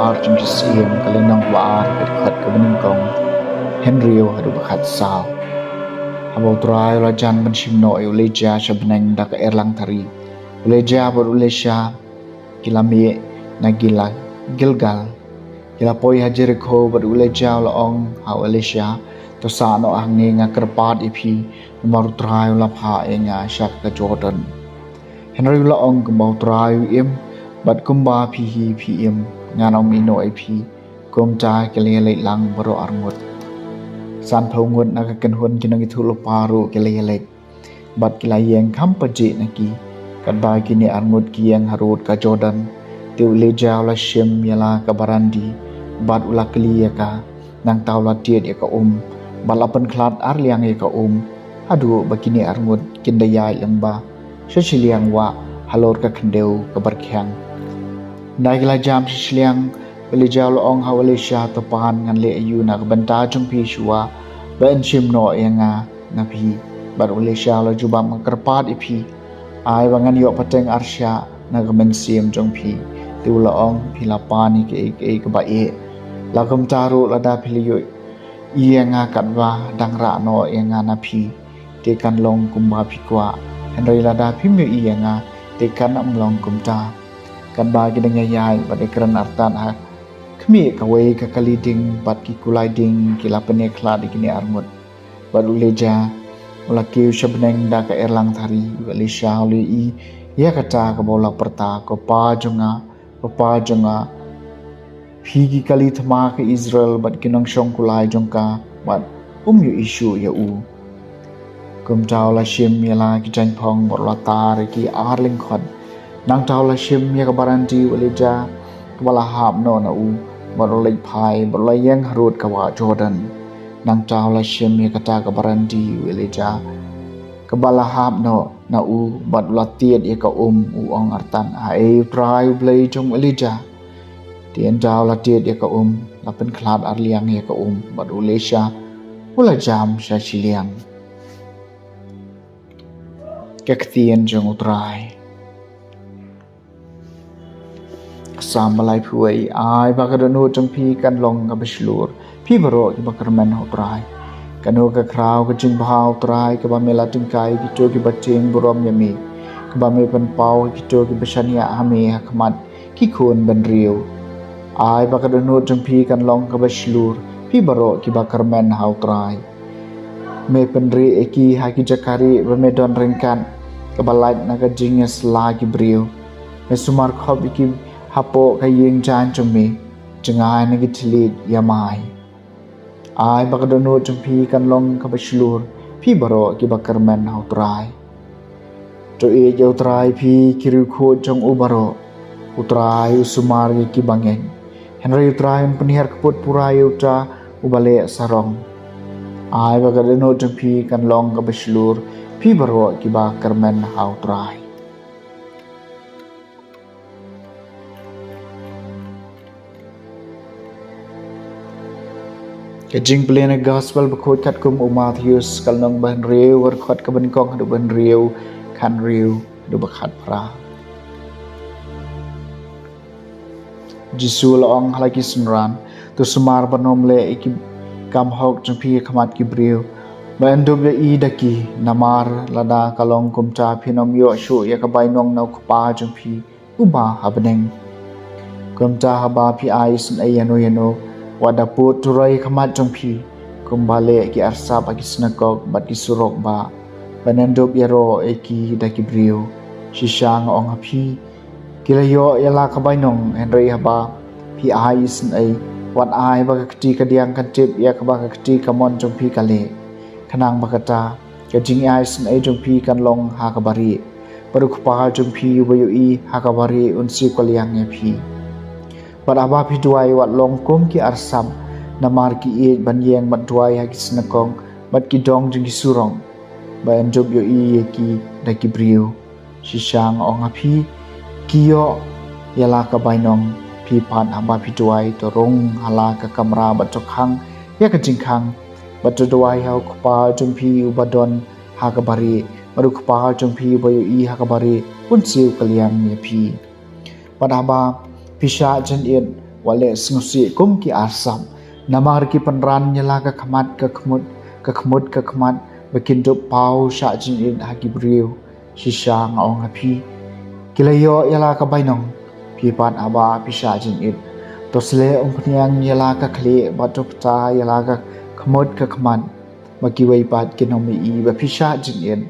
war jung sim kalenong war ket khat kabening kong Henryo hadu bakhat sao abo trai la jan ban sim no uleja shabneng dak erlang thari uleja bor ulesha kilami nagila gilgal kila poi hajer kho bor uleja la ong ha ulesha to sa no angni nga kerpat ipi mar trai la pha enga shak ka jordan Henry la ong kembau trai im bat kumba phi hi phi im nganong mino ip kum cha kele le lang boro arngut san phongut na ka kan hun kinang ithulo paru kele le bat kila yeng kham paji naki kan ba kini arngut kiyang harut ka jordan tu le jaw la shim yala ka barandi bat ula kliya ka nang taw la tiet ya ka balapan klat ar liang ya ka adu bakini arngut kindayai lengba shiliang wa halor ka khendeu ka barkhyang naigla jam shiliang belijaw ong hawali sha to pan ngan le ayu na banta jung phi shuwa ben shim no yanga na phi bar ule sha la jubam karpat ipi ai wangan yo pateng arsha na gamen sim jung phi tu la ong phi la pani ke ka ba e la gam taru la da phi yo yanga katwa dangra no yanga na phi te kan long kumba phi kwa Henry la da phi mi yanga te kan am long kumta kan ba ki dengya yai bat ekran artan ha khmi ka we ka kali ding bat ki kulai ding ki la pene khla di kini armut bat uleja ula ki shabneng da ka erlang thari wali shauli I ya kata ka bola perta ko pa jonga phi ki kali thma ka Israel bat kinong shong kulai jongka bat yu issue ya kum taw la shim yala ki jan phong bor la tar ki arling khot nang taw la shim ya ka baranti waleja wala hab no na bor la phai bor la yang harut ka wa jordan nang taw la shim ya ka ta ka baranti waleja ka bala hab no na bor la tiet ya ka ong artan ai try blai jong waleja tien taw la tiet ya ka la pen khlat ar liang ya ka bor ulesha ula jam sha chiliang Kektien jong utrai sam balai phuai ai bakadanu jong phi kan long ka bislur phi baro ki bakarman utrai kanu ka kraw ka jing bhau utrai ka ba mela tingkai ki to ki baching borom yami ka ba me pan pau ki to ki bashania ame hakmat ki khon ban riu ai bakadanu jong phi kan long ka bislur phi baro ki bakarman hau utrai me penri eki haki jakari ba me don rengkan kabalat naga jinges lagi brio mesumar khop iki hapo kayeng jan chumi jengai nagi tilit yamai ai bakadono chumpi kan long kabashlur phi baro ki bakarman hautrai to e jautrai phi kiru kho jong ubaro utrai usumar ki bangen henry utrai penihar keput purai uta ubale sarong ai bakadono chumpi kan long kabashlur phi baro ki ba karmen hau trai ke jing plena gospel bakot kat kum Matthews kalnong ban riu war khot ka ban kong du ban riu kan riu du bakhat pra Jisu la ong halaki sunran tu sumar banom le iki kam hok jumpi khamat ki briu ban doble I daki namar lada kalong kumcha phinom yo shu ya ka bainong nau khpa jumpi uba habneng kumcha haba phi ais ai yano wada put turai khamat jumpi kumbale ki arsa ba ki snakok bat ki surok ba banandop yaro eki daki brio shishang ong phi kilayo yala ka bainong henry haba phi ais ai wat ai ba ka ti ka diang kan tip ya ka ba ka ti kamon jumpi kale kanang bakata ka jing ai sin ai jong phi kan long ha ka bari paruk pa jong phi bayu I ha ka bari unsi kolyang e phi paraba phi duai wat long kum ki arsam namar ki e ban yeng mat duai ha ki snakong bat ki dong jing ki surong ban job yo I ki da ki brio shishang ong phi kiyo yala ka bainong phi pan aba phi duai to rong hala ka kamra bat chokhang ya ka jingkhang Batu doai hau kupa jumpi ubadon hakabari baru kupa jumpi bayu I hakabari pun siu kalian ya pi padaba pisha jen it wale sengusi kum ki asam namar ki penran nyala ka khamat ka khmut bakin do pau sha jin in hagi brio shisha ngaong api kilayo yala ka bainong pi pan aba pi sha jin in tosle ongpniang yala ka khle batop ta yala ka khmat maki wei pat kinomi i ba pi sha jin in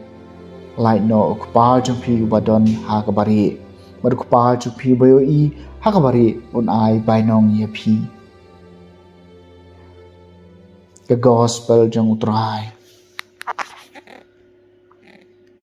lai no ukpal jong pi badon ha ka bari bar ukpal ju pi bayo i ha ka bari un ai bainong ye pi the gospel jong utrai